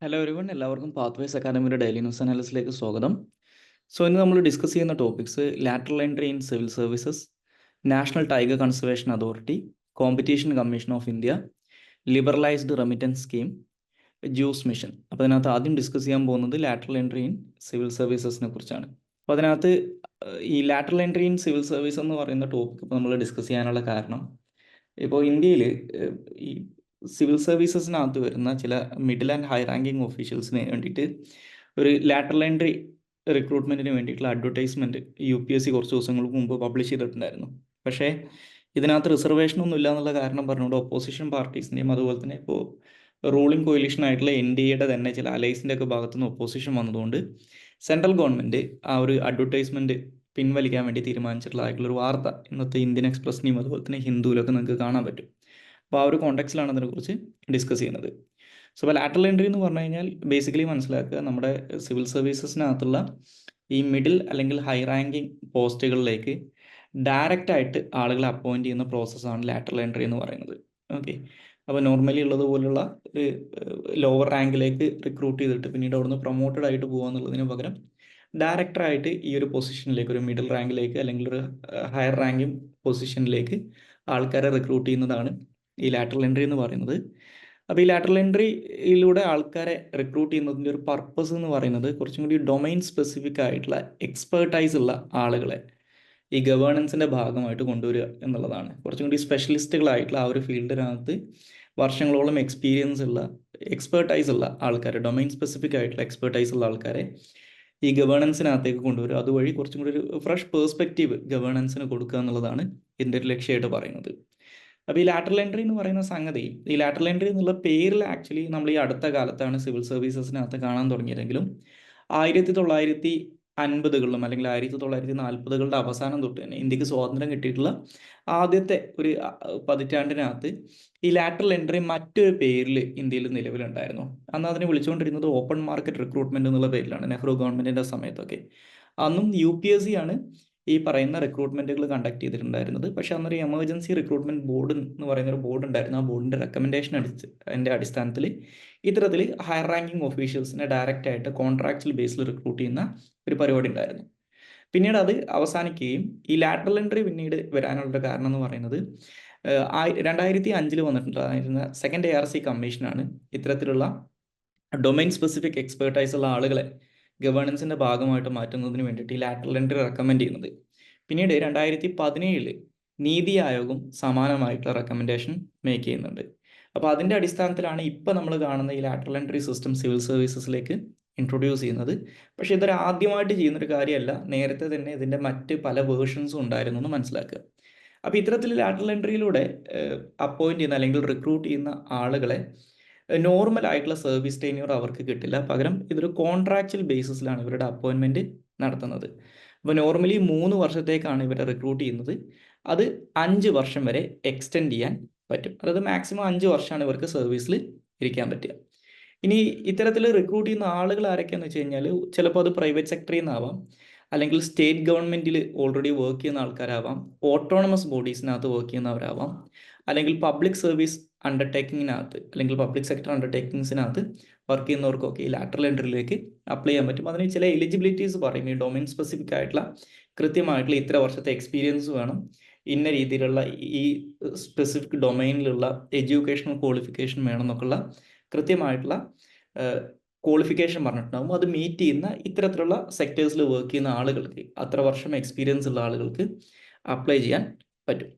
Hello everyone, എല്ലാവർക്കും pathways അക്കാദമിയുടെ daily news അനാലിസിലേക്ക് സ്വാഗതം. ഇന്ന് നമ്മൾ ഡിസ്കസ് ചെയ്യുന്ന topics lateral entry in civil services, national tiger conservation authority, competition commission of India, liberalised remittance scheme, juice mission. അപ്പോൾ അതിനകത്ത് ആദ്യം ഡിസ്കസ് ചെയ്യാൻ പോകുന്നത് ലാറ്ററൽ എൻട്രി ഇൻ സിവിൽ സർവീസസിനെ കുറിച്ചാണ്. അപ്പോൾ അതിനകത്ത് ഈ lateral entry in civil service എന്ന് പറയുന്ന ടോപ്പിക് ഇപ്പോൾ നമ്മൾ ഡിസ്കസ് ചെയ്യാനുള്ള കാരണം, ഇപ്പോൾ ഇന്ത്യയിൽ ഈ സിവിൽ സർവീസസിനകത്ത് വരുന്ന ചില മിഡിൽ ആൻഡ് ഹൈ റാങ്കിങ് ഓഫീഷ്യൽസിന് വേണ്ടിയിട്ട് ഒരു ലാറ്ററൽ എൻട്രി റിക്രൂട്ട്മെൻറ്റിന് വേണ്ടിയിട്ടുള്ള അഡ്വർടൈസ്മെൻറ്റ് UPSC കുറച്ച് ദിവസങ്ങൾക്ക് മുമ്പ് പബ്ലിഷ് ചെയ്തിട്ടുണ്ടായിരുന്നു. പക്ഷേ ഇതിനകത്ത് റിസർവേഷൻ ഒന്നും ഇല്ല എന്നുള്ള കാരണം പറഞ്ഞുകൊണ്ട് ഒപ്പോസിഷൻ പാർട്ടീസിൻ്റെയും അതുപോലെ തന്നെ ഇപ്പോൾ റൂളിംഗ് കോയിലിഷൻ ആയിട്ടുള്ള NDAയുടെ തന്നെ ചില അലൈസിൻ്റെ ഒക്കെ ഭാഗത്തുനിന്ന് ഒപ്പോസിഷൻ വന്നതുകൊണ്ട് സെൻട്രൽ ഗവൺമെൻറ് ആ ഒരു അഡ്വർടൈസ്മെൻറ്റ് പിൻവലിക്കാൻ വേണ്ടി തീരുമാനിച്ചിട്ടുള്ളതായിട്ടുള്ളൊരു വാർത്ത ഇന്നത്തെ ഇന്ത്യൻ എക്സ്പ്രസിനെയും അതുപോലെ തന്നെ ഹിന്ദുവിലൊക്കെ നിങ്ങൾക്ക് കാണാൻ പറ്റും. അപ്പോൾ ആ ഒരു കോണ്ടെക്സ്റ്റിലാണ് അതിനെക്കുറിച്ച് ഡിസ്കസ് ചെയ്യുന്നത്. അപ്പോൾ ലാറ്ററൽ എൻട്രി എന്ന് പറഞ്ഞു കഴിഞ്ഞാൽ ബേസിക്കലി മനസ്സിലാക്കുക, നമ്മുടെ സിവിൽ സർവീസസിനകത്തുള്ള ഈ മിഡിൽ അല്ലെങ്കിൽ ഹൈ റാങ്കിങ് പോസ്റ്റുകളിലേക്ക് ഡയറക്റ്റായിട്ട് ആളുകളെ അപ്പോയിൻറ്റ് ചെയ്യുന്ന പ്രോസസ്സാണ് ലാറ്ററൽ എൻട്രി എന്ന് പറയുന്നത്. ഓക്കെ, അപ്പോൾ നോർമലി ഉള്ളതുപോലുള്ള ഒരു ലോവർ റാങ്കിലേക്ക് റിക്രൂട്ട് ചെയ്തിട്ട് പിന്നീട് അവിടുന്ന് പ്രൊമോട്ടഡ് ആയിട്ട് പോകുക എന്നുള്ളതിന് പകരം ഡയറക്ടറായിട്ട് ഈ ഒരു പൊസിഷനിലേക്ക്, ഒരു മിഡിൽ റാങ്കിലേക്ക് അല്ലെങ്കിൽ ഒരു ഹയർ റാങ്കിങ് പൊസിഷനിലേക്ക് ആൾക്കാരെ റിക്രൂട്ട് ചെയ്യുന്നതാണ് ഈ ലാറ്ററൽ എൻട്രി എന്ന് പറയുന്നത്. അപ്പോൾ ഈ ലാറ്ററൽ എൻട്രിയിലൂടെ ആൾക്കാരെ റിക്രൂട്ട് ചെയ്യുന്നതിൻ്റെ ഒരു പർപ്പസ് എന്ന് പറയുന്നത് കുറച്ചും കൂടി ഡൊമൈൻ സ്പെസിഫിക് ആയിട്ടുള്ള എക്സ്പേർട്ടൈസ് ഉള്ള ആളുകളെ ഈ ഗവേണൻസിൻ്റെ ഭാഗമായിട്ട് കൊണ്ടുവരിക എന്നുള്ളതാണ്. കുറച്ചും കൂടി സ്പെഷ്യലിസ്റ്റുകളായിട്ടുള്ള ആ ഒരു ഫീൽഡിനകത്ത് വർഷങ്ങളോളം എക്സ്പീരിയൻസ് ഉള്ള എക്സ്പേർട്ടൈസ് ഉള്ള ആൾക്കാരെ, ഡൊമൈൻ സ്പെസിഫിക് ആയിട്ടുള്ള എക്സ്പേർട്ടൈസ് ഉള്ള ആൾക്കാരെ ഈ ഗവേണൻസിനകത്തേക്ക് കൊണ്ടുവരിക. അതുവഴി കുറച്ചും കൂടി ഒരു ഫ്രഷ് പേഴ്സ്പെക്റ്റീവ് ഗവേണൻസിന് കൊടുക്കുക എന്നുള്ളതാണ് ഇതിൻ്റെ ഒരു ലക്ഷ്യമായിട്ട് പറയുന്നത്. അപ്പോൾ ഈ ലാറ്ററൽ എൻട്രി എന്ന് പറയുന്ന സംഗതി, ഈ ലാറ്ററൽ എൻട്രി എന്നുള്ള പേരിൽ ആക്ച്വലി നമ്മൾ ഈ അടുത്ത കാലത്താണ് സിവിൽ സർവീസസിനകത്ത് കാണാൻ തുടങ്ങിയതെങ്കിലും 1950കളിലും അല്ലെങ്കിൽ 1940കളുടെ അവസാനം തൊട്ട് തന്നെ ഇന്ത്യക്ക് സ്വാതന്ത്ര്യം കിട്ടിയിട്ടുള്ള ആദ്യത്തെ ഒരു പതിറ്റാണ്ടിനകത്ത് ഈ ലാറ്ററൽ എൻട്രി മറ്റൊരു പേരിൽ ഇന്ത്യയിൽ നിലവിലുണ്ടായിരുന്നു. അന്ന് അതിനെ വിളിച്ചുകൊണ്ടിരുന്നത് ഓപ്പൺ മാർക്കറ്റ് റിക്രൂട്ട്മെൻറ്റ് എന്നുള്ള പേരിലാണ്, നെഹ്റു ഗവൺമെൻറ്റിൻ്റെ സമയത്തൊക്കെ. അന്നും UPSC ആണ് ഈ പറയുന്ന റിക്രൂട്ട്മെൻറ്റുകൾ കണ്ടക്ട് ചെയ്തിട്ടുണ്ടായിരുന്നത്. പക്ഷേ അന്നൊരു എമർജൻസി റിക്രൂട്ട്മെൻറ്റ് ബോർഡ് എന്ന് പറയുന്നൊരു ബോർഡ് ഉണ്ടായിരുന്നു. ആ ബോർഡിൻ്റെ റെക്കമെൻഡേഷൻ അതിൻ്റെ അടിസ്ഥാനത്തിൽ ഇത്തരത്തിൽ ഹയർ റാങ്കിങ് ഓഫീഷ്യൽസിനെ ഡയറക്റ്റായിട്ട് കോൺട്രാക്ച്വൽ ബേസിൽ റിക്രൂട്ട് ചെയ്യുന്ന ഒരു പരിപാടി ഉണ്ടായിരുന്നു. പിന്നീട് അത് അവസാനിക്കുകയും ഈ ലാറ്ററൽ എൻട്രി പിന്നീട് വരാനുള്ള കാരണം എന്ന് പറയുന്നത് 2005 വന്നിട്ടുണ്ടായിരുന്ന സെക്കൻഡ് ARC കമ്മീഷനാണ് ഇത്തരത്തിലുള്ള ഡൊമൈൻ സ്പെസിഫിക് എക്സ്പേർട്ടൈസ് ഉള്ള ആളുകളെ ഗവേണൻസിൻ്റെ ഭാഗമായിട്ട് മാറ്റുന്നതിന് വേണ്ടിയിട്ട് ഈ ലാറ്ററൽ എൻട്രി റെക്കമെൻഡ് ചെയ്യുന്നത്. പിന്നീട് 2017 നീതി ആയോഗും സമാനമായിട്ടുള്ള റെക്കമെൻഡേഷൻ മേക്ക് ചെയ്യുന്നുണ്ട്. അപ്പോൾ അതിൻ്റെ അടിസ്ഥാനത്തിലാണ് ഇപ്പോൾ നമ്മൾ കാണുന്ന ഈ ലാറ്ററൽ എൻട്രി സിസ്റ്റം സിവിൽ സർവീസസിലേക്ക് ഇൻട്രൊഡ്യൂസ് ചെയ്യുന്നത്. പക്ഷേ ഇതൊരു ആദ്യമായിട്ട് ചെയ്യുന്നൊരു കാര്യമല്ല, നേരത്തെ തന്നെ ഇതിൻ്റെ മറ്റ് പല വേർഷൻസും ഉണ്ടായിരുന്നു എന്ന് മനസ്സിലാക്കുക. അപ്പോൾ ഇത്തരത്തിൽ ലാറ്ററൽ എൻട്രിയിലൂടെ അപ്പോയിൻറ്റ് ചെയ്യുന്ന അല്ലെങ്കിൽ റിക്രൂട്ട് ചെയ്യുന്ന ആളുകളെ നോർമൽ ആയിട്ടുള്ള സർവീസ് ടെന്യൂർ അവർക്ക് കിട്ടില്ല. പകരം ഇതൊരു കോൺട്രാക്ച്വൽ ബേസിസിലാണ് ഇവരുടെ അപ്പോയിൻമെൻറ്റ് നടത്തുന്നത്. അപ്പോൾ നോർമലി 3 വർഷത്തേക്കാണ് ഇവരെ റിക്രൂട്ട് ചെയ്യുന്നത്. അത് 5 വർഷം വരെ എക്സ്റ്റെൻഡ് ചെയ്യാൻ പറ്റും. അതായത് മാക്സിമം 5 വർഷമാണ് ഇവർക്ക് സർവീസിൽ ഇരിക്കാൻ പറ്റുക. ഇനി ഇത്തരത്തിൽ റിക്രൂട്ട് ചെയ്യുന്ന ആളുകൾ ആരൊക്കെയാണെന്ന് വെച്ച് കഴിഞ്ഞാൽ ചിലപ്പോൾ അത് പ്രൈവറ്റ് സെക്ടറിൽ നിന്നാവാം, അല്ലെങ്കിൽ സ്റ്റേറ്റ് ഗവൺമെൻറ്റിൽ ഓൾറെഡി വർക്ക് ചെയ്യുന്ന ആൾക്കാരാവാം, ഓട്ടോണമസ് ബോഡീസിനകത്ത് വർക്ക് ചെയ്യുന്നവരാവാം, അല്ലെങ്കിൽ പബ്ലിക് സർവീസ് അണ്ടർടേക്കിങ്ങിനകത്ത് അല്ലെങ്കിൽ പബ്ലിക് സെക്ടർ അണ്ടർടേക്കിങ്സിനകത്ത് വർക്ക് ചെയ്യുന്നവർക്കൊക്കെ ഈ ലാറ്ററൽ എൻട്രിയിലേക്ക് അപ്ലൈ ചെയ്യാൻ പറ്റും. അതിന് ചില എലിജിബിലിറ്റീസ് പറയും. ഈ ഡൊമൈൻ സ്പെസിഫിക് ആയിട്ടുള്ള കൃത്യമായിട്ടുള്ള ഇത്ര വർഷത്തെ എക്സ്പീരിയൻസ് വേണം, ഇന്ന രീതിയിലുള്ള ഈ സ്പെസിഫിക് ഡൊമൈനിലുള്ള എഡ്യൂക്കേഷണൽ ക്വാളിഫിക്കേഷൻ വേണം എന്നൊക്കെയുള്ള കൃത്യമായിട്ടുള്ള ക്വാളിഫിക്കേഷൻ പറഞ്ഞിട്ടുണ്ടാകും. അത് മീറ്റ് ചെയ്യുന്ന ഇത്തരത്തിലുള്ള സെക്ടേഴ്സിൽ വർക്ക് ചെയ്യുന്ന ആളുകൾക്ക്, അത്ര വർഷം എക്സ്പീരിയൻസ് ഉള്ള ആളുകൾക്ക് അപ്ലൈ ചെയ്യാൻ പറ്റും.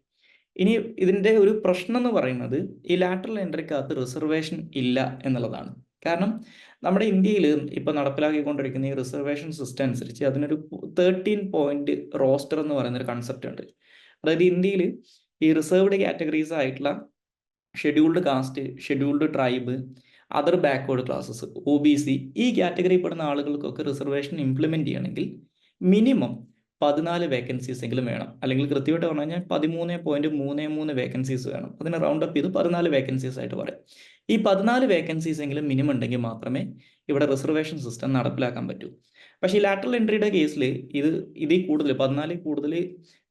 ഇനി ഇതിൻ്റെ ഒരു പ്രശ്നം എന്ന് പറയുന്നത് ഈ ലാറ്ററൽ എൻട്രിക്കകത്ത് റിസർവേഷൻ ഇല്ല എന്നുള്ളതാണ്. കാരണം നമ്മുടെ ഇന്ത്യയിൽ ഇപ്പോൾ നടപ്പിലാക്കിക്കൊണ്ടിരിക്കുന്ന ഈ റിസർവേഷൻ സിസ്റ്റം അനുസരിച്ച് അതിനൊരു 13 പോയിന്റ് റോസ്റ്റർ എന്ന് പറയുന്നൊരു കൺസെപ്റ്റ് ഉണ്ട്. അതായത് ഇന്ത്യയിൽ ഈ റിസർവ്ഡ് കാറ്റഗറീസ് ആയിട്ടുള്ള scheduled caste, scheduled tribe, other backward classes, OBC, ഈ കാറ്റഗറിയിൽ പെടുന്ന ആളുകൾക്കൊക്കെ റിസർവേഷൻ ഇംപ്ലിമെൻറ്റ് ചെയ്യണമെങ്കിൽ മിനിമം 14 വേക്കൻസീസ് എങ്കിലും വേണം. അല്ലെങ്കിൽ കൃത്യമായിട്ട് പറഞ്ഞു കഴിഞ്ഞാൽ 13.33 വേക്കൻസീസ് വേണം. അതിനെ റൗണ്ട് അപ്പ് ചെയ്ത് 14 വേക്കൻസീസ് ആയിട്ട് പറയും. ഈ 14 വേക്കൻസീസ് എങ്കിലും മിനിമം ഉണ്ടെങ്കിൽ മാത്രമേ ഇവിടെ റിസർവേഷൻ സിസ്റ്റം നടപ്പിലാക്കാൻ പറ്റൂ. പക്ഷേ ഈ ലാറ്ററൽ എൻട്രിയുടെ കേസിൽ ഇതിൽ കൂടുതൽ 14 കൂടുതൽ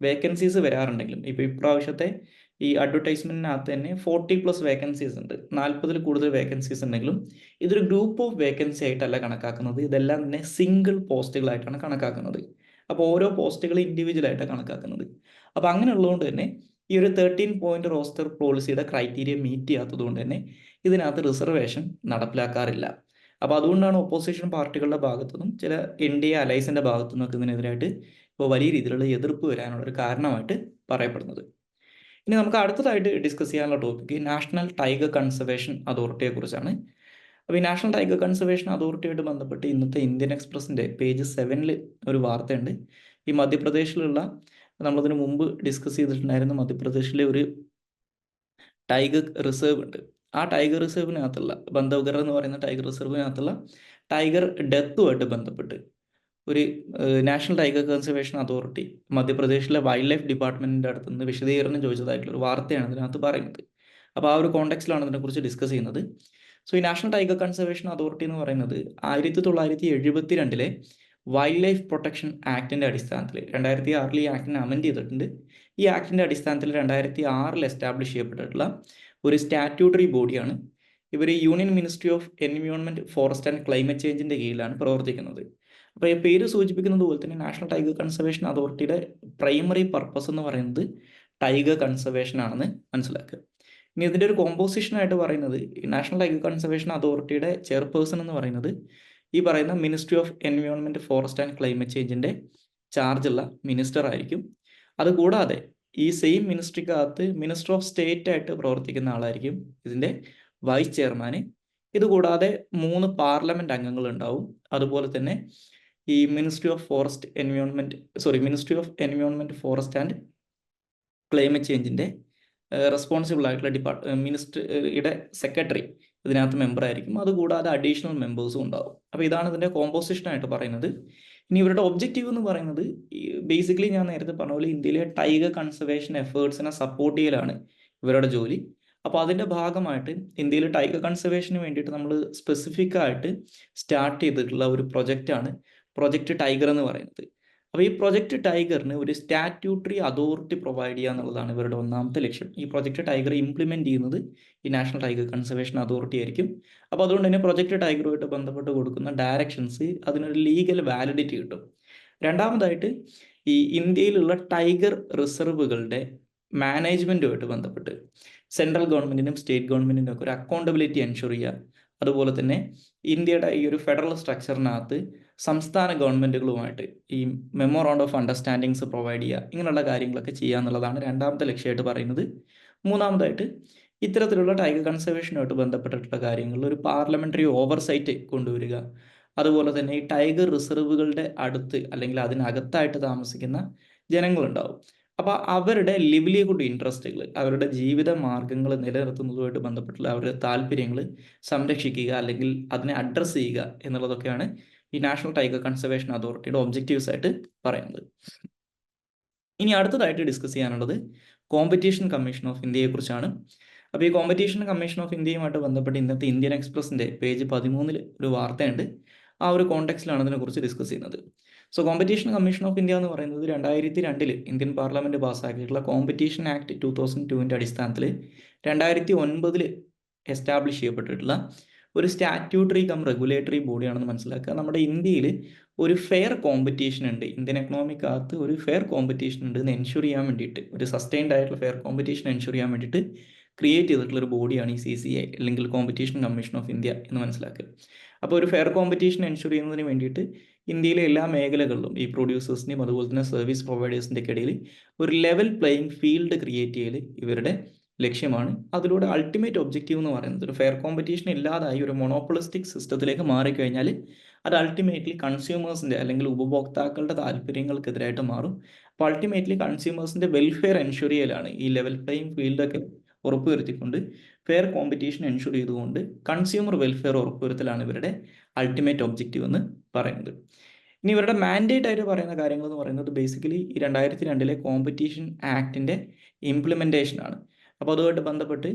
വേക്കൻസീസ് വരാറുണ്ടെങ്കിലും ഇപ്പോൾ ഇപ്രാവശ്യത്തെ ഈ അഡ്വർടൈസ്മെന്റിനകത്ത് തന്നെ 40+ വേക്കൻസീസ് ഉണ്ട്, 40 കൂടുതൽ വേക്കൻസീസ് ഉണ്ടെങ്കിലും ഇതൊരു ഗ്രൂപ്പ് ഓഫ് വേക്കൻസി ആയിട്ടല്ല കണക്കാക്കുന്നത്. ഇതെല്ലാം തന്നെ സിംഗിൾ പോസ്റ്റുകളായിട്ടാണ് കണക്കാക്കുന്നത്. അപ്പോൾ ഓരോ പോസ്റ്റുകൾ ഇൻഡിവിജ്വൽ ആയിട്ടാണ് കണക്കാക്കുന്നത്. അപ്പോൾ അങ്ങനെയുള്ളതുകൊണ്ട് തന്നെ ഈ ഒരു 13 പോയിന്റ് റോസ്റ്റർ പോളിസിയുടെ ക്രൈറ്റീരിയ മീറ്റ് ചെയ്യാത്തത് കൊണ്ട് തന്നെ ഇതിനകത്ത് റിസർവേഷൻ നടപ്പിലാക്കാറില്ല. അപ്പോൾ അതുകൊണ്ടാണ് ഓപ്പോസിഷൻ പാർട്ടികളുടെ ഭാഗത്തുനിന്നും ചില NDA അലയൻസിന്റെ ഭാഗത്തു നിന്നൊക്കെ ഇതിനെതിരായിട്ട് ഇപ്പോൾ വലിയ രീതിയിലുള്ള എതിർപ്പ് വരാനുള്ള ഒരു കാരണമായിട്ട് പറയപ്പെടുന്നത്. ഇനി നമുക്ക് അടുത്തതായിട്ട് ഡിസ്കസ് ചെയ്യാനുള്ള ടോപ്പിക്ക് നാഷണൽ ടൈഗർ കൺസർവേഷൻ അതോറിറ്റിയെ കുറിച്ചാണ്. അപ്പോൾ ഈ നാഷണൽ ടൈഗർ കൺസർവേഷൻ അതോറിറ്റിയായിട്ട് ബന്ധപ്പെട്ട് ഇന്നത്തെ ഇന്ത്യൻ എക്സ്പ്രസിൻ്റെ പേജ് 7 ഒരു വാർത്തയുണ്ട്. ഈ മധ്യപ്രദേശിലുള്ള, നമ്മളതിന് മുമ്പ് ഡിസ്കസ് ചെയ്തിട്ടുണ്ടായിരുന്ന മധ്യപ്രദേശിലെ ഒരു ടൈഗർ റിസർവ് ഉണ്ട്. ആ ടൈഗർ റിസർവിനകത്തുള്ള ബന്ധവ്ഗർ എന്ന് പറയുന്ന ടൈഗർ റിസർവിനകത്തുള്ള ടൈഗർ ഡെത്തുമായിട്ട് ബന്ധപ്പെട്ട് ഒരു നാഷണൽ ടൈഗർ കൺസർവേഷൻ അതോറിറ്റി മധ്യപ്രദേശിലെ വൈൽഡ് ലൈഫ് ഡിപ്പാർട്ട്മെൻറ്റിൻ്റെ അടുത്ത് നിന്ന് വിശദീകരണം ചോദിച്ചതായിട്ടുള്ള ഒരു വാർത്തയാണ് ഇതിനകത്ത് പറയുന്നത്. അപ്പോൾ ആ ഒരു കോണ്ടെക്സ്റ്റിലാണ് ഇതിനെക്കുറിച്ച് ഡിസ്കസ് ചെയ്യുന്നത്. സോ ഈ നാഷണൽ ടൈഗർ കൺസർവേഷൻ അതോറിറ്റി എന്ന് പറയുന്നത് 1972 വൈൽഡ് ലൈഫ് പ്രൊട്ടക്ഷൻ ആക്ടിൻ്റെ അടിസ്ഥാനത്തിൽ 2006 ഈ ആക്ടിനെ അമെൻഡ് ചെയ്തിട്ടുണ്ട്. ഈ ആക്ടിൻ്റെ അടിസ്ഥാനത്തിൽ 2006 എസ്റ്റാബ്ലിഷ് ചെയ്യപ്പെട്ടിട്ടുള്ള ഒരു സ്റ്റാറ്റ്യൂട്ടറി ബോഡിയാണ്. ഇവർ union ministry of environment, forest and climate ചേഞ്ചിൻ്റെ കീഴിലാണ് പ്രവർത്തിക്കുന്നത്. അപ്പോൾ ഈ പേര് സൂചിപ്പിക്കുന്നത് പോലെ തന്നെ നാഷണൽ ടൈഗർ കൺസർവേഷൻ അതോറിറ്റിയുടെ പ്രൈമറി പർപ്പസ് എന്ന് പറയുന്നത് ടൈഗർ കൺസർവേഷൻ ആണെന്ന് മനസ്സിലാക്കുക. ഇനി ഇതിൻ്റെ ഒരു കോമ്പോസിഷനായിട്ട് പറയുന്നത് നാഷണൽ ടൈഗർ കൺസർവേഷൻ അതോറിറ്റിയുടെ ചെയർപേഴ്സൺ എന്ന് പറയുന്നത് ഈ പറയുന്ന ministry of environment, forest and climate ചേഞ്ചിൻ്റെ ചാർജുള്ള മിനിസ്റ്റർ ആയിരിക്കും. അതുകൂടാതെ ഈ സെയിം മിനിസ്ട്രിക്കകത്ത് മിനിസ്റ്റർ ഓഫ് സ്റ്റേറ്റ് ആയിട്ട് പ്രവർത്തിക്കുന്ന ആളായിരിക്കും ഇതിൻ്റെ വൈസ് ചെയർമാന്. ഇതുകൂടാതെ 3 പാർലമെൻറ്റ് അംഗങ്ങൾ ഉണ്ടാവും. അതുപോലെ തന്നെ ഈ ministry of environment, forest and climate ചേഞ്ചിൻ്റെ റെസ്പോൺസിബിൾ ആയിട്ടുള്ള മിനിസ്ട്രിയുടെ സെക്രട്ടറി ഇതിനകത്ത് മെമ്പർ ആയിരിക്കും. അതുകൂടാതെ അഡീഷണൽ മെമ്പേഴ്സും ഉണ്ടാവും. അപ്പോൾ ഇതാണ് ഇതിൻ്റെ കോമ്പോസിഷനായിട്ട് പറയുന്നത്. ഇനി ഇവരുടെ ഒബ്ജക്റ്റീവ് എന്ന് പറയുന്നത് ബേസിക്കലി ഞാൻ നേരത്തെ പറഞ്ഞ പോലെ ഇന്ത്യയിലെ ടൈഗർ കൺസർവേഷൻ എഫേർട്സിനെ സപ്പോർട്ട് ചെയ്യലാണ് ഇവരുടെ ജോലി. അപ്പോൾ അതിൻ്റെ ഭാഗമായിട്ട് ഇന്ത്യയിൽ ടൈഗർ കൺസർവേഷന് വേണ്ടിയിട്ട് നമ്മൾ സ്പെസിഫിക് ആയിട്ട് സ്റ്റാർട്ട് ചെയ്തിട്ടുള്ള ഒരു പ്രൊജക്റ്റാണ് പ്രൊജക്റ്റ് ടൈഗർ എന്ന് പറയുന്നത്. അപ്പോൾ ഈ പ്രൊജക്റ്റ് ടൈഗറിന് ഒരു സ്റ്റാറ്റ്യൂട്ടറി അതോറിറ്റി പ്രൊവൈഡ് ചെയ്യുക എന്നുള്ളതാണ് ഇവരുടെ ഒന്നാമത്തെ ലക്ഷ്യം. ഈ പ്രൊജക്റ്റ് ടൈഗർ ഇംപ്ലിമെൻറ്റ് ചെയ്യുന്നത് ഈ നാഷണൽ ടൈഗർ കൺസർവേഷൻ അതോറിറ്റി ആയിരിക്കും. അപ്പോൾ അതുകൊണ്ട് തന്നെ പ്രൊജക്റ്റ് ടൈഗറുമായിട്ട് ബന്ധപ്പെട്ട് കൊടുക്കുന്ന ഡയറക്ഷൻസ് അതിനൊരു ലീഗൽ വാലിഡിറ്റി കിട്ടും. രണ്ടാമതായിട്ട് ഈ ഇന്ത്യയിലുള്ള ടൈഗർ റിസർവുകളുടെ മാനേജ്മെൻറ്റുമായിട്ട് ബന്ധപ്പെട്ട് സെൻട്രൽ ഗവൺമെൻറ്റിനും സ്റ്റേറ്റ് ഗവൺമെൻറ്റിനും ഒക്കെ ഒരു അക്കൗണ്ടബിലിറ്റി എൻഷുർ ചെയ്യുക. അതുപോലെ തന്നെ ഇന്ത്യയുടെ ഈ ഒരു ഫെഡറൽ സ്ട്രക്ചറിനകത്ത് സംസ്ഥാന ഗവൺമെൻറ്റുകളുമായിട്ട് ഈ മെമ്മോറാണ്ടം ഓഫ് അണ്ടർസ്റ്റാൻഡിങ്സ് പ്രൊവൈഡ് ചെയ്യുക, ഇങ്ങനെയുള്ള കാര്യങ്ങളൊക്കെ ചെയ്യുക എന്നുള്ളതാണ് രണ്ടാമത്തെ ലക്ഷ്യമായിട്ട് പറയുന്നത്. മൂന്നാമതായിട്ട് ഇത്തരത്തിലുള്ള ടൈഗർ കൺസർവേഷനുമായിട്ട് ബന്ധപ്പെട്ടിട്ടുള്ള കാര്യങ്ങളിൽ ഒരു പാർലമെൻ്ററി ഓവർസൈറ്റ് കൊണ്ടുവരിക. അതുപോലെ തന്നെ ഈ ടൈഗർ റിസർവുകളുടെ അടുത്ത് അല്ലെങ്കിൽ അതിനകത്തായിട്ട് താമസിക്കുന്ന ജനങ്ങളുണ്ടാവും. അപ്പോൾ അവരുടെ ലിവ്ലിഹുഡ് ഇൻട്രസ്റ്റുകൾ, അവരുടെ ജീവിത മാർഗങ്ങൾ നിലനിർത്തുന്നതുമായിട്ട് ബന്ധപ്പെട്ടുള്ള അവരുടെ താല്പര്യങ്ങൾ സംരക്ഷിക്കുക അല്ലെങ്കിൽ അതിനെ അഡ്രസ്സ് ചെയ്യുക എന്നുള്ളതൊക്കെയാണ് ഈ നാഷണൽ ടൈഗർ കൺസർവേഷൻ അതോറിറ്റിയുടെ ഒബ്ജക്റ്റീവ്സ് ആയിട്ട് പറയുന്നത്. ഇനി അടുത്തതായിട്ട് ഡിസ്കസ് ചെയ്യാനുള്ളത് കോമ്പറ്റീഷൻ കമ്മീഷൻ ഓഫ് ഇന്ത്യയെക്കുറിച്ചാണ്. അപ്പോൾ ഈ കോമ്പറ്റീഷൻ കമ്മീഷൻ ഓഫ് ഇന്ത്യയുമായിട്ട് ബന്ധപ്പെട്ട് ഇന്നത്തെ ഇന്ത്യൻ എക്സ്പ്രസിൻ്റെ പേജ് 13 ഒരു വാർത്തയുണ്ട്. ആ ഒരു കോണ്ടെക്സ്റ്റിലാണ് ഇതിനെക്കുറിച്ച് ഡിസ്കസ് ചെയ്യുന്നത്. So competition commission of India എന്ന് പറയുന്നത് 2002 ഇന്ത്യൻ പാർലമെൻറ്റ് പാസ്സാക്കിയിട്ടുള്ള കോമ്പറ്റീഷൻ ആക്ട് 2002 അടിസ്ഥാനത്തിൽ 2009 എസ്റ്റാബ്ലിഷ് ചെയ്യപ്പെട്ടിട്ടുള്ള ഒരു സ്റ്റാറ്റ്യൂട്ടറി കം റെഗുലേറ്ററി ബോഡിയാണെന്ന് മനസ്സിലാക്കുക. നമ്മുടെ ഇന്ത്യയിൽ ഒരു ഫെയർ കോമ്പറ്റീഷൻ ഉണ്ട്, ഇന്ത്യൻ എക്കണോമിക്കകത്ത് ഒരു ഫെയർ കോമ്പറ്റീഷൻ ഉണ്ട് എന്ന് എൻഷുർ ചെയ്യാൻ വേണ്ടിയിട്ട്, ഒരു സസ്റ്റൈൻഡ് ആയിട്ടുള്ള ഫെയർ കോമ്പറ്റീഷൻ എൻഷുർ ചെയ്യാൻ വേണ്ടിയിട്ട് ക്രിയേറ്റ് ചെയ്തിട്ടുള്ള ഒരു ബോഡിയാണ് ഈ CCI അല്ലെങ്കിൽ കോമ്പറ്റീഷൻ കമ്മീഷൻ ഓഫ് ഇന്ത്യ എന്ന് മനസ്സിലാക്കുക. അപ്പോൾ ഒരു ഫെയർ കോമ്പറ്റീഷൻ എൻഷുർ ചെയ്യുന്നതിന് വേണ്ടിയിട്ട് ഇന്ത്യയിലെ എല്ലാ മേഖലകളിലും ഈ പ്രൊഡ്യൂസേഴ്സിൻ്റെയും അതുപോലെ തന്നെ സർവീസ് പ്രൊവൈഡേഴ്സിൻ്റെ ഇടയിൽ ഒരു ലെവൽ പ്ലേയിങ് ഫീൽഡ് ക്രിയേറ്റ് ചെയ്യൽ ഇവരുടെ ലക്ഷ്യമാണ്. അതിലൂടെ അൾട്ടിമേറ്റ് ഒബ്ജക്റ്റീവ് എന്ന് പറയുന്നത് ഒരു ഫെയർ കോമ്പറ്റീഷൻ ഇല്ലാതായി ഒരു മൊണോപ്പൊളിസ്റ്റിക് സിസ്റ്റത്തിലേക്ക് മാറിക്കഴിഞ്ഞാൽ അത് അൾട്ടിമേറ്റ്ലി കൺസ്യൂമേഴ്സിൻ്റെ അല്ലെങ്കിൽ ഉപഭോക്താക്കളുടെ താല്പര്യങ്ങൾക്കെതിരായിട്ട് മാറും. അപ്പോൾ അൾട്ടിമേറ്റ്ലി കൺസ്യൂമേഴ്സിൻ്റെ വെൽഫെയർ എൻഷുർ ചെയ്യലാണ് ഈ ലെവൽ പ്ലേയിങ് ഫീൽഡൊക്കെ ഉറപ്പുവരുത്തിക്കൊണ്ട് ഫെയർ കോമ്പറ്റീഷൻ എൻഷുർ ചെയ്തുകൊണ്ട് കൺസ്യൂമർ വെൽഫെയർ ഉറപ്പുവരുത്തലാണ് ഇവരുടെ അൾട്ടിമേറ്റ് ഒബ്ജക്റ്റീവ് എന്ന് പറയുന്നത്. ഇനി ഇവരുടെ മാൻഡേറ്റ് ആയിട്ട് പറയുന്ന കാര്യങ്ങൾ എന്ന് പറയുന്നത് ബേസിക്കലി ഈ 2002 കോമ്പറ്റീഷൻ ആക്ടിൻ്റെ ഇംപ്ലിമെൻറ്റേഷനാണ്. അപ്പോൾ അതുമായിട്ട് ബന്ധപ്പെട്ട്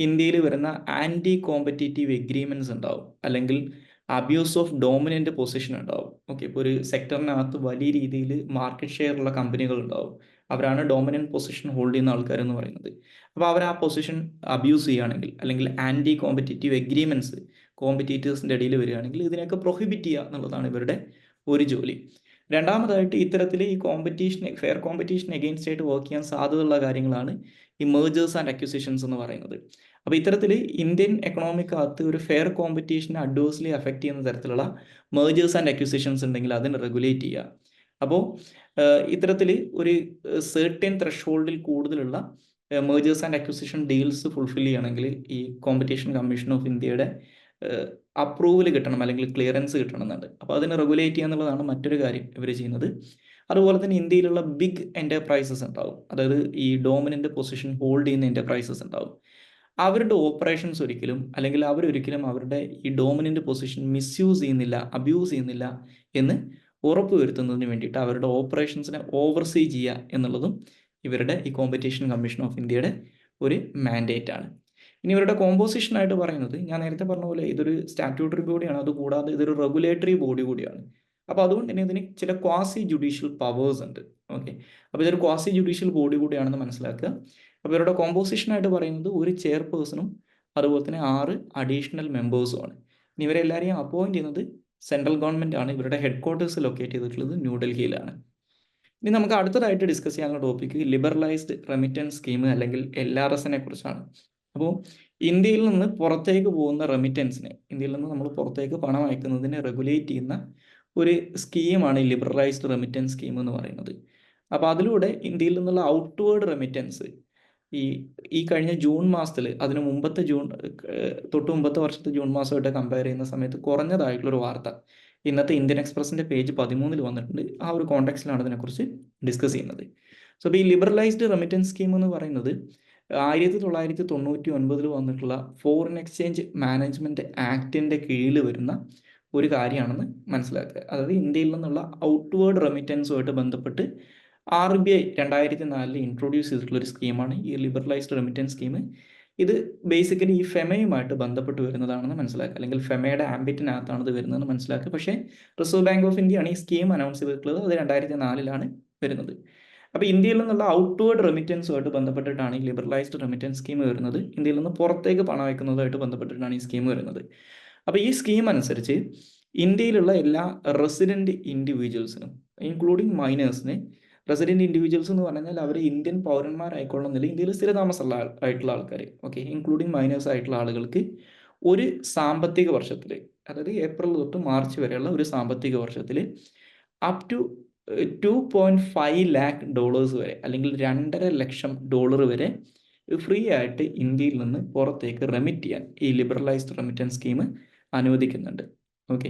ഇന്ത്യയിൽ വരുന്ന ആൻറ്റി കോമ്പറ്റീറ്റീവ് എഗ്രിമെൻറ്റ്സ് ഉണ്ടാവും, അല്ലെങ്കിൽ അബ്യൂസ് ഓഫ് ഡോമിനൻ്റ് പൊസിഷൻ ഉണ്ടാവും. ഓക്കെ, ഇപ്പോൾ ഒരു സെക്ടറിനകത്ത് വലിയ രീതിയിൽ മാർക്കറ്റ് ഷെയർ ഉള്ള കമ്പനികൾ ഉണ്ടാവും. അവരാണ് ഡോമിനൻറ്റ് പൊസിഷൻ ഹോൾഡ് ചെയ്യുന്ന ആൾക്കാരെന്ന് പറയുന്നത്. അപ്പോൾ അവർ ആ പൊസിഷൻ അബ്യൂസ് ചെയ്യുകയാണെങ്കിൽ, അല്ലെങ്കിൽ ആൻറ്റി കോമ്പറ്റേറ്റീവ് എഗ്രിമെൻറ്റ്സ് കോമ്പറ്റീറ്റേഴ്സിൻ്റെ ഇടയിൽ വരികയാണെങ്കിൽ ഇതിനെയൊക്കെ പ്രൊഹിബിറ്റ് ചെയ്യുക എന്നുള്ളതാണ് ഇവരുടെ ഒരു ജോലി. രണ്ടാമതായിട്ട് ഇത്തരത്തിൽ ഈ ഫെയർ കോമ്പറ്റീഷൻ എഗെയിൻസ്റ്റ് ആയിട്ട് വർക്ക് ചെയ്യാൻ സാധ്യതയുള്ള കാര്യങ്ങളാണ് ഈ മേജേഴ്സ് ആൻഡ് അക്വിസിഷൻസ് എന്ന് പറയുന്നത്. അപ്പോൾ ഇത്തരത്തിൽ ഇന്ത്യൻ എക്കണോമിക്കകത്ത് ഒരു ഫെയർ കോമ്പറ്റീഷനെ അഡ്വേഴ്സ്ലി അഫക്റ്റ് ചെയ്യുന്ന തരത്തിലുള്ള മേജേഴ്സ് ആൻഡ് അക്വിസിഷൻസ് ഉണ്ടെങ്കിൽ അതിനെ റെഗുലേറ്റ് ചെയ്യുക. അപ്പോൾ ഇത്തരത്തിൽ ഒരു സെർട്ടൻ ത്രഷോൾഡിൽ കൂടുതലുള്ള majors and acquisition deals fulfil ചെയ്യണമെങ്കിൽ ഈ കോമ്പറ്റീഷൻ കമ്മീഷൻ ഓഫ് ഇന്ത്യയുടെ അപ്രൂവൽ കിട്ടണം, അല്ലെങ്കിൽ ക്ലിയറൻസ് കിട്ടണം എന്നുണ്ട്. അപ്പോൾ അതിനെ റെഗുലേറ്റ് ചെയ്യുക എന്നുള്ളതാണ് മറ്റൊരു കാര്യം ഇവർ ചെയ്യുന്നത്. അതുപോലെ തന്നെ ഇന്ത്യയിലുള്ള ബിഗ് എൻ്റർപ്രൈസസ് ഉണ്ടാവും, അതായത് ഈ ഡോമിനൻ്റ് പൊസിഷൻ ഹോൾഡ് ചെയ്യുന്ന എൻ്റർപ്രൈസസ് ഉണ്ടാവും. അവരുടെ ഓപ്പറേഷൻസ് ഒരിക്കലും, അല്ലെങ്കിൽ അവരൊരിക്കലും അവരുടെ ഈ ഡോമിനൻ്റ് പൊസിഷൻ മിസ്യൂസ് ചെയ്യുന്നില്ല, അബ്യൂസ് ചെയ്യുന്നില്ല എന്ന് ഉറപ്പ് വരുത്തുന്നതിന് വേണ്ടിയിട്ട് അവരുടെ ഓപ്പറേഷൻസിനെ ഓവർസീ ചെയ്യുക എന്നുള്ളതും ഇവരുടെ ഈ കോമ്പറ്റീഷൻ കമ്മീഷൻ ഓഫ് ഇന്ത്യയുടെ ഒരു മാൻഡേറ്റ് ആണ്. ഇനി ഇവരുടെ കോമ്പോസിഷനായിട്ട് പറയുന്നത്, ഞാൻ നേരത്തെ പറഞ്ഞ പോലെ ഇതൊരു സ്റ്റാറ്റ്യൂട്ടറി ബോഡിയാണ്, അതുകൂടാതെ ഇതൊരു റെഗുലേറ്ററി ബോഡി കൂടിയാണ്. അപ്പോൾ അതുകൊണ്ട് തന്നെ ഇതിന് ചില ക്വാസി ജുഡീഷ്യൽ പവേഴ്സ് ഉണ്ട്. ഓക്കെ, അപ്പോൾ ഇതൊരു ക്വാസി ജുഡീഷ്യൽ ബോഡി കൂടിയാണെന്ന് മനസ്സിലാക്കുക. അപ്പോൾ ഇവരുടെ കോമ്പോസിഷനായിട്ട് പറയുന്നത് ഒരു ചെയർപേഴ്സണും അതുപോലെ തന്നെ 6 അഡീഷണൽ മെമ്പേഴ്സുമാണ്. ഇനി ഇവരെല്ലാവരെയും അപ്പോയിൻറ്റ് ചെയ്യുന്നത് സെൻട്രൽ ഗവൺമെൻറ് ആണ്. ഇവരുടെ ഹെഡ് ക്വാർട്ടേഴ്സ് ലൊക്കേറ്റ് ചെയ്തിട്ടുള്ളത് ന്യൂഡൽഹിയിലാണ്. ഇനി നമുക്ക് അടുത്തതായിട്ട് ഡിസ്കസ് ചെയ്യാനുള്ള ടോപ്പിക്ക് ലിബറലൈസ്ഡ് റെമിറ്റൻസ് സ്കീം അല്ലെങ്കിൽ LRSനെ കുറിച്ചാണ്. അപ്പോൾ ഇന്ത്യയിൽ നിന്ന് പുറത്തേക്ക് പോകുന്ന റെമിറ്റൻസിനെ, ഇന്ത്യയിൽ നിന്ന് നമ്മൾ പുറത്തേക്ക് പണം അയക്കുന്നതിനെ റെഗുലേറ്റ് ചെയ്യുന്ന ഒരു സ്കീമാണ് ഈ ലിബറലൈസ്ഡ് റെമിറ്റൻസ് സ്കീം എന്ന് പറയുന്നത്. അപ്പോൾ അതിലൂടെ ഇന്ത്യയിൽ നിന്നുള്ള ഔട്ട്വേർഡ് റെമിറ്റൻസ് ഈ കഴിഞ്ഞ ജൂൺ മാസത്തിൽ, അതിന് മുമ്പത്തെ തൊട്ട് മുമ്പത്തെ വർഷത്തെ ജൂൺ മാസമായിട്ട് കമ്പയർ ചെയ്യുന്ന സമയത്ത് കുറഞ്ഞതായിട്ടുള്ളൊരു വാർത്ത ഇന്നത്തെ ഇന്ത്യൻ എക്സ്പ്രസിൻ്റെ പേജ് 13 വന്നിട്ടുണ്ട്. ആ ഒരു കോണ്ടെക്സ്റ്റിലാണ് ഇതിനെക്കുറിച്ച് ഡിസ്കസ് ചെയ്യുന്നത്. സോ ഇപ്പോൾ ഈ ലിബറലൈസ്ഡ് റെമിറ്റൻസ് സ്കീം എന്ന് പറയുന്നത് 1999 വന്നിട്ടുള്ള ഫോറിൻ എക്സ്ചേഞ്ച് മാനേജ്മെൻറ്റ് ആക്ടിൻ്റെ കീഴിൽ വരുന്ന ഒരു കാര്യമാണെന്ന് മനസ്സിലാക്കുക. അതായത് ഇന്ത്യയിൽ നിന്നുള്ള ഔട്ട്വേർഡ് റെമിറ്റൻസുമായിട്ട് ബന്ധപ്പെട്ട് RBI 2004 ഇൻട്രൊഡ്യൂസ് ചെയ്തിട്ടുള്ളൊരു സ്കീമാണ് ഈ ലിബറലൈസ്ഡ് റെമിറ്റൻസ് സ്കീം. ഇത് ബേസിക്കലി ഈ ഫെമയുമായിട്ട് ബന്ധപ്പെട്ട് വരുന്നതാണെന്ന് മനസ്സിലാക്കുക, അല്ലെങ്കിൽ ഫെമയുടെ ആംബിറ്റിനകത്താണ് ഇത് വരുന്നതെന്ന് മനസ്സിലാക്കുക. പക്ഷേ റിസർവ് ബാങ്ക് ഓഫ് ഇന്ത്യയാണ് ഈ സ്കീം അനൗൺസ് ചെയ്തിട്ടുള്ളത്. അത് 2004 വരുന്നത്. അപ്പോൾ ഇന്ത്യയിൽ നിന്നുള്ള ഔട്ട്വേർഡ് റെമിറ്റൻസുമായിട്ട് ബന്ധപ്പെട്ടിട്ടാണ് ഈ ലിബറലൈസ്ഡ് റെമിറ്റൻസ് സ്കീം വരുന്നത്. ഇന്ത്യയിൽ നിന്ന് പുറത്തേക്ക് പണം അയക്കുന്നതുമായിട്ട് ബന്ധപ്പെട്ടിട്ടാണ് ഈ സ്കീം വരുന്നത്. അപ്പോൾ ഈ സ്കീം അനുസരിച്ച് ഇന്ത്യയിലുള്ള എല്ലാ റെസിഡൻറ്റ് ഇൻഡിവിജ്വൽസിനും, ഇൻക്ലൂഡിങ് മൈനേഴ്സിന്, റെസിഡൻറ്റ് ഇൻഡിവിജ്വൽസ് എന്ന് പറഞ്ഞാൽ അവർ ഇന്ത്യൻ പൗരന്മാരായിക്കൊള്ളുന്നില്ല, ഇന്ത്യയിൽ സ്ഥിരതാമസമുള്ള ആയിട്ടുള്ള ആൾക്കാർ, ഓക്കെ, ഇൻക്ലൂഡിങ് മൈനേഴ്സ് ആയിട്ടുള്ള ആളുകൾക്ക് ഒരു സാമ്പത്തിക വർഷത്തിൽ, അതായത് ഏപ്രിൽ തൊട്ട് മാർച്ച് വരെയുള്ള ഒരു സാമ്പത്തിക വർഷത്തിൽ അപ് ടു $2.5 lakh വരെ, അല്ലെങ്കിൽ $2.5 ലക്ഷം വരെ ഫ്രീ ആയിട്ട് ഇന്ത്യയിൽ നിന്ന് പുറത്തേക്ക് റെമിറ്റ് ചെയ്യാൻ ഈ ലിബറലൈസ്ഡ് റെമിറ്റൻസ് സ്കീം അനുവദിക്കുന്നുണ്ട്. ഓക്കെ,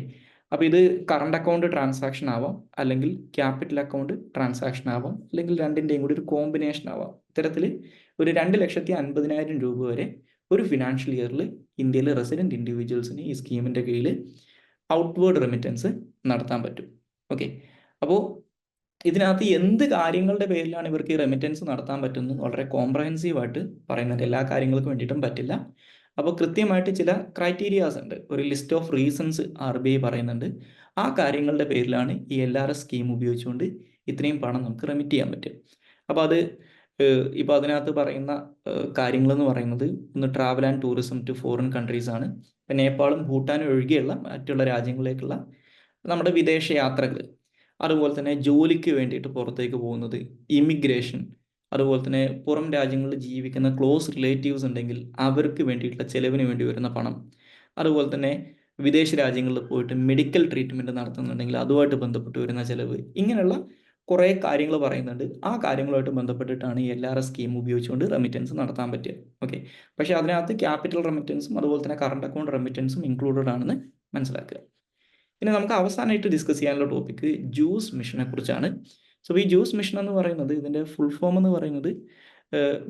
അപ്പോൾ ഇത് കറണ്ട് അക്കൗണ്ട് ട്രാൻസാക്ഷൻ ആവാം, അല്ലെങ്കിൽ ക്യാപിറ്റൽ അക്കൗണ്ട് ട്രാൻസാക്ഷൻ ആവാം, അല്ലെങ്കിൽ രണ്ടിൻ്റെയും കൂടി ഒരു കോമ്പിനേഷൻ ആവാം. ഇത്തരത്തിൽ ഒരു 2,50,000 വരെ ഒരു ഫിനാൻഷ്യൽ ഇയറിൽ ഇന്ത്യയിലെ റെസിഡൻറ്റ് ഇൻഡിവിജ്വൽസിന് ഈ സ്കീമിൻ്റെ കീഴിൽ ഔട്ട്വേർഡ് റെമിറ്റൻസ് നടത്താൻ പറ്റും. ഓക്കെ, അപ്പോൾ ഇതിനകത്ത് എന്ത് കാര്യങ്ങളുടെ പേരിലാണ് ഇവർക്ക് ഈ റെമിറ്റൻസ് നടത്താൻ പറ്റുന്നത് വളരെ കോംപ്രഹെൻസീവായിട്ട് പറയുന്നുണ്ട്. എല്ലാ കാര്യങ്ങൾക്കും വേണ്ടിയിട്ടും പറ്റില്ല. അപ്പോൾ കൃത്യമായിട്ട് ചില ക്രൈറ്റീരിയാസ് ഉണ്ട്, ഒരു ലിസ്റ്റ് ഓഫ് റീസൺസ് RBI പറയുന്നുണ്ട്. ആ കാര്യങ്ങളുടെ പേരിലാണ് ഈ LRS സ്കീം ഉപയോഗിച്ചുകൊണ്ട് ഇത്രയും പണം നമുക്ക് റെമിറ്റ് ചെയ്യാൻ പറ്റും. അപ്പോൾ അത് ഇപ്പോൾ അതിനകത്ത് പറയുന്ന കാര്യങ്ങളെന്ന് പറയുന്നത്, ഒന്ന് travel and tourism to foreign countries ആണ്. ഇപ്പം നേപ്പാളും ഭൂട്ടാനും ഒഴികെയുള്ള മറ്റുള്ള രാജ്യങ്ങളിലേക്കുള്ള നമ്മുടെ വിദേശ യാത്രകൾ, അതുപോലെ തന്നെ ജോലിക്ക് വേണ്ടിയിട്ട് പുറത്തേക്ക് പോകുന്നത്, ഇമിഗ്രേഷൻ, അതുപോലെ തന്നെ പുറം രാജ്യങ്ങളിൽ ജീവിക്കുന്ന ക്ലോസ് റിലേറ്റീവ്സ് ഉണ്ടെങ്കിൽ അവർക്ക് വേണ്ടിയിട്ടുള്ള ചിലവിന് വേണ്ടി വരുന്ന പണം, അതുപോലെ തന്നെ വിദേശ രാജ്യങ്ങളിൽ പോയിട്ട് മെഡിക്കൽ ട്രീറ്റ്മെൻറ്റ് നടത്തുന്നുണ്ടെങ്കിൽ അതുമായിട്ട് ബന്ധപ്പെട്ട് വരുന്ന ചിലവ്, ഇങ്ങനെയുള്ള കുറേ കാര്യങ്ങൾ പറയുന്നുണ്ട്. ആ കാര്യങ്ങളുമായിട്ട് ബന്ധപ്പെട്ടിട്ടാണ് ഈ LRS സ്കീം ഉപയോഗിച്ചുകൊണ്ട് റെമിറ്റൻസ് നടത്താൻ പറ്റുക. ഓക്കെ, പക്ഷേ അതിനകത്ത് ക്യാപിറ്റൽ റെമിറ്റൻസും അതുപോലെ തന്നെ കറണ്ട് അക്കൗണ്ട് റെമിറ്റൻസും ഇൻക്ലൂഡഡ് ആണെന്ന് മനസ്സിലാക്കുക. ഇനി നമുക്ക് അവസാനമായിട്ട് ഡിസ്കസ് ചെയ്യാനുള്ള ടോപ്പിക്ക് ജൂസ് മിഷനെ കുറിച്ചാണ്. സോ ഈ ജൂസ് മിഷൻ എന്ന് പറയുന്നത്, ഇതിൻ്റെ ഫുൾ ഫോം എന്ന് പറയുന്നത്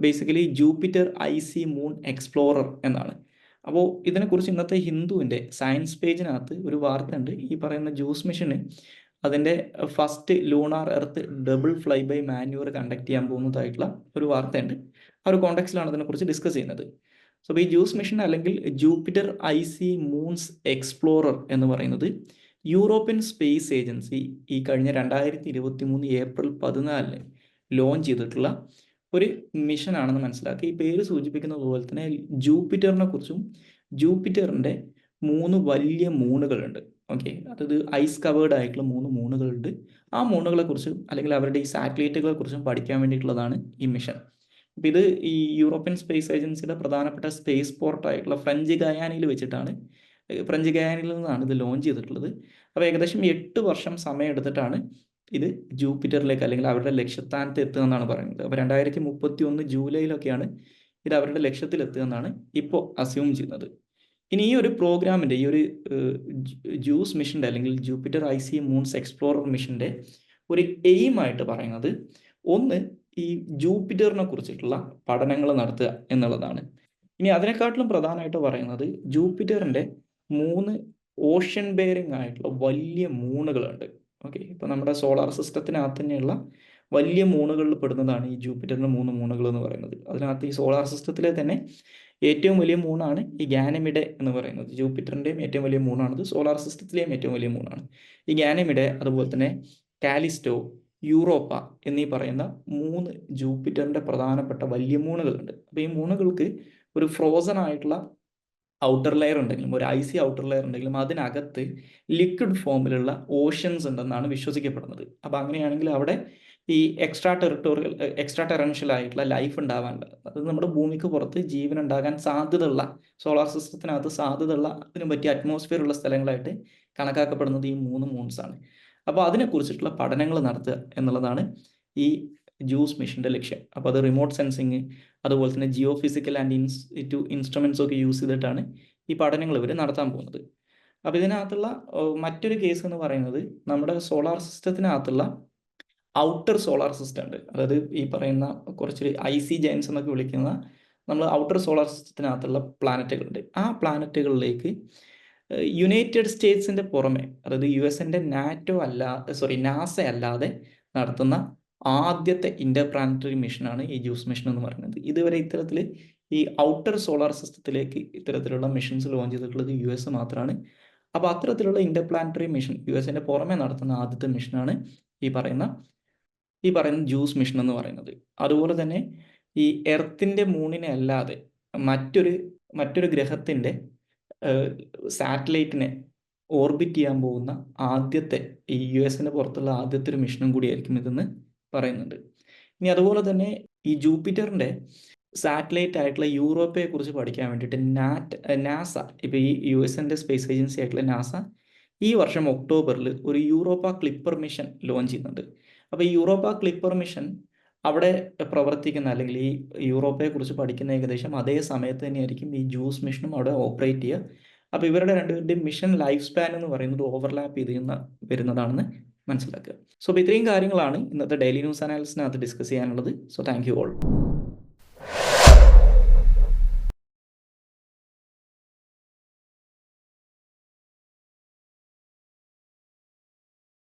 basically Jupiter IC moon explorer എന്നാണ്. അപ്പോൾ ഇതിനെക്കുറിച്ച് ഇന്നത്തെ ഹിന്ദുവിൻ്റെ സയൻസ് പേജിനകത്ത് ഒരു വാർത്ത ഉണ്ട്. ഈ പറയുന്ന ജൂസ് മിഷന് അതിൻ്റെ first lunar Earth double fly by manoeuvre conduct ചെയ്യാൻ പോകുന്നതായിട്ടുള്ള ഒരു വാർത്തയുണ്ട്. ആ ഒരു കോണ്ടെക്സ്റ്റിലാണ് ഇതിനെക്കുറിച്ച് ഡിസ്കസ് ചെയ്യുന്നത്. സോ ഈ ജൂസ് മിഷൻ അല്ലെങ്കിൽ ജൂപ്പിറ്റർ IC മൂൺസ് എക്സ്പ്ലോറർ എന്ന് പറയുന്നത് യൂറോപ്യൻ സ്പേസ് ഏജൻസി ഈ കഴിഞ്ഞ 2023 ഏപ്രിൽ 14 ലോഞ്ച് ചെയ്തിട്ടുള്ള ഒരു മിഷനാണെന്ന് മനസ്സിലാക്കി. ഈ പേര് സൂചിപ്പിക്കുന്നത് പോലെ തന്നെ ജൂപ്പിറ്ററിനെ കുറിച്ചും ജൂപ്പിറ്ററിൻ്റെ 3 വലിയ മൂണുകളുണ്ട്. ഓക്കെ, അതായത് ഐസ് കവേർഡ് ആയിട്ടുള്ള 3 മൂണുകളുണ്ട്. ആ മൂണുകളെക്കുറിച്ചും അല്ലെങ്കിൽ അവരുടെ ഈ സാറ്റലൈറ്റുകളെ കുറിച്ചും പഠിക്കാൻ വേണ്ടിയിട്ടുള്ളതാണ് ഈ മിഷൻ. അപ്പോൾ ഇത് ഈ യൂറോപ്യൻ സ്പേസ് ഏജൻസിയുടെ പ്രധാനപ്പെട്ട സ്പേസ് പോർട്ടായിട്ടുള്ള ഫ്രഞ്ച് ഗയാനയിൽ വെച്ചിട്ടാണ്, ഫ്രഞ്ച് ഗയാനയിൽ നിന്നാണ് ഇത് ലോഞ്ച് ചെയ്തിട്ടുള്ളത്. അപ്പോൾ ഏകദേശം 8 വർഷം സമയം എടുത്തിട്ടാണ് ഇത് ജൂപ്പിറ്ററിലേക്ക് അല്ലെങ്കിൽ അവരുടെ ലക്ഷ്യസ്ഥാനത്ത് എത്തുക എന്നാണ് പറയുന്നത്. അപ്പോൾ 2031 ജൂലൈയിലൊക്കെയാണ് ഇത് അവരുടെ ലക്ഷ്യത്തിലെത്തുക എന്നാണ് ഇപ്പോൾ അസ്യൂം ചെയ്യുന്നത്. ഇനി ഈ ഒരു പ്രോഗ്രാമിൻ്റെ ഈ ഒരു ജൂസ് മിഷൻ്റെ അല്ലെങ്കിൽ ജൂപ്പിറ്റർ IC മൂൺസ് എക്സ്പ്ലോറർ മിഷൻ്റെ ഒരു എയിമായിട്ട് പറയുന്നത് ഒന്ന് ഈ ജൂപ്പിറ്ററിനെ കുറിച്ചിട്ടുള്ള പഠനങ്ങൾ നടത്തുക എന്നുള്ളതാണ്. ഇനി അതിനെക്കാട്ടിലും പ്രധാനമായിട്ട് പറയുന്നത് ജൂപ്പിറ്ററിൻ്റെ 3 ഓഷ്യൻ ബെയറിംഗ് ആയിട്ടുള്ള വലിയ മൂണുകളുണ്ട്. ഓക്കെ, ഇപ്പോൾ നമ്മുടെ സോളാർ സിസ്റ്റത്തിനകത്ത് തന്നെയുള്ള വലിയ മൂണുകളിൽ പെടുന്നതാണ് ഈ ജൂപ്പിറ്ററിൻ്റെ 3 മൂണുകൾ എന്ന് പറയുന്നത്. അതിനകത്ത് ഈ സോളാർ സിസ്റ്റത്തിലെ തന്നെ ഏറ്റവും വലിയ മൂണാണ് ഈ ഗാനമിഡെ എന്ന് പറയുന്നത്. ജൂപ്പിറ്ററിൻ്റെയും ഏറ്റവും വലിയ മൂണാണിത്, സോളാർ സിസ്റ്റത്തിലെയും ഏറ്റവും വലിയ മൂണാണ് ഈ ഗാനമിഡെ. അതുപോലെ തന്നെ കാലിസ്റ്റോ, യൂറോപ്പ എന്നീ പറയുന്ന 3 ജൂപ്പിറ്ററിൻ്റെ പ്രധാനപ്പെട്ട വലിയ മൂണുകളുണ്ട്. അപ്പോൾ ഈ മൂണുകൾക്ക് ഒരു ഫ്രോസൺ ആയിട്ടുള്ള ഔട്ടർ ലെയർ ഉണ്ടെങ്കിലും, ഒരു IC ഔട്ടർ ലെയർ ഉണ്ടെങ്കിലും അതിനകത്ത് ലിക്വിഡ് ഫോമിലുള്ള ഓഷ്യൻസ് ഉണ്ടെന്നാണ് വിശ്വസിക്കപ്പെടുന്നത്. അപ്പോൾ അങ്ങനെയാണെങ്കിൽ അവിടെ ഈ എക്സ്ട്രാ ടെറൻഷ്യൽ ആയിട്ടുള്ള ലൈഫ് ഉണ്ടാവാനുണ്ട്. അത് നമ്മുടെ ഭൂമിക്ക് പുറത്ത് ജീവൻ ഉണ്ടാകാൻ സാധ്യതയുള്ള, സോളാർ സിസ്റ്റത്തിനകത്ത് സാധ്യതയുള്ള അതിന് പറ്റിയ അറ്റ്മോസ്ഫിയർ ഉള്ള സ്ഥലങ്ങളായിട്ട് കണക്കാക്കപ്പെടുന്നത് ഈ 3 മൂൺസാണ്. അപ്പോൾ അതിനെക്കുറിച്ചിട്ടുള്ള പഠനങ്ങൾ നടത്തുക എന്നുള്ളതാണ് ഈ ജൂസ് മിഷൻ്റെ ലക്ഷ്യം. അപ്പോൾ അത് റിമോട്ട് സെൻസിങ്, അതുപോലെ തന്നെ ജിയോ ഫിസിക്കൽ ആൻഡ് ഇൻസ്ട്രുമെൻറ്റ്സ് ഒക്കെ യൂസ് ചെയ്തിട്ടാണ് ഈ പഠനങ്ങൾ ഇവർ നടത്താൻ പോകുന്നത്. അപ്പോൾ ഇതിനകത്തുള്ള മറ്റൊരു കേസ് എന്ന് പറയുന്നത് നമ്മുടെ സോളാർ സിസ്റ്റത്തിനകത്തുള്ള ഔട്ടർ സോളാർ സിസ്റ്റം ഉണ്ട്. അതായത് ഈ പറയുന്ന കുറച്ച് IC ജയൻസ് എന്നൊക്കെ വിളിക്കുന്ന നമ്മൾ ഔട്ടർ സോളാർ സിസ്റ്റത്തിനകത്തുള്ള പ്ലാനറ്റുകളുണ്ട്. ആ പ്ലാനറ്റുകളിലേക്ക് യുണൈറ്റഡ് സ്റ്റേറ്റ്സിൻ്റെ പുറമെ, അതായത് US-ൻ്റെ നാസ അല്ലാതെ നടത്തുന്ന ആദ്യത്തെ ഇൻ്റർപ്ലാനറ്ററി മിഷനാണ് ഈ ജൂസ് മിഷൻ എന്ന് പറയുന്നത്. ഇതുവരെ ഇത്തരത്തിൽ ഈ ഔട്ടർ സോളാർ സിസ്റ്റത്തിലേക്ക് ഇത്തരത്തിലുള്ള മിഷൻസ് ലോഞ്ച് ചെയ്തിട്ടുള്ളത് US മാത്രമാണ്. അപ്പോൾ അത്തരത്തിലുള്ള ഇൻ്റർപ്ലാനറ്ററി മിഷൻ US-ൻ്റെ പുറമെ നടത്തുന്ന ആദ്യത്തെ മിഷനാണ് ഈ പറയുന്ന ജൂസ് മിഷൻ എന്ന് പറയുന്നത്. അതുപോലെ തന്നെ ഈ എർത്തിൻ്റെ മൂണിനെ അല്ലാതെ മറ്റൊരു ഗ്രഹത്തിൻ്റെ സാറ്റലൈറ്റിനെ ഓർബിറ്റ് ചെയ്യാൻ പോകുന്ന ആദ്യത്തെ ഈ US-ന് പുറത്തുള്ള ആദ്യത്തെ ഒരു മിഷനും കൂടിയായിരിക്കും ഇതെന്ന് പറയുന്നുണ്ട്. ഇനി അതുപോലെ തന്നെ ഈ ജൂപ്പിറ്ററിൻ്റെ സാറ്റലൈറ്റ് ആയിട്ടുള്ള യൂറോപ്പയെ കുറിച്ച് പഠിക്കാൻ വേണ്ടിയിട്ട് നാസ, ഇപ്പോൾ ഈ US-ൻ്റെ സ്പേസ് ഏജൻസി ആയിട്ടുള്ള നാസ ഈ വർഷം ഒക്ടോബറിൽ ഒരു യൂറോപ്പ ക്ലിപ്പർ മിഷൻ ലോഞ്ച് ചെയ്യുന്നുണ്ട്. അപ്പോൾ ഈ യൂറോപ്പ ക്ലിപ്പർ മിഷൻ അവിടെ പ്രവർത്തിക്കുന്ന അല്ലെങ്കിൽ ഈ യൂറോപ്പയെ കുറിച്ച് പഠിക്കുന്ന ഏകദേശം അതേ സമയത്ത് തന്നെയായിരിക്കും ഈ ജൂസ് മിഷനും അവിടെ ഓപ്പറേറ്റ് ചെയ്യുക. അപ്പോൾ ഇവരുടെ രണ്ടുപേരുടെയും മിഷൻ ലൈഫ് സ്പാൻ എന്ന് പറയുന്നത് ഓവർലാപ്പ് വരുന്നതാണെന്ന് മനസ്സിലാക്കുക. സോ അപ്പോൾ ഇത്രയും കാര്യങ്ങളാണ് ഇന്നത്തെ ഡെയിലി ന്യൂസ് അനാലിസിനകത്ത് ഡിസ്കസ് ചെയ്യാനുള്ളത്. So thank you all.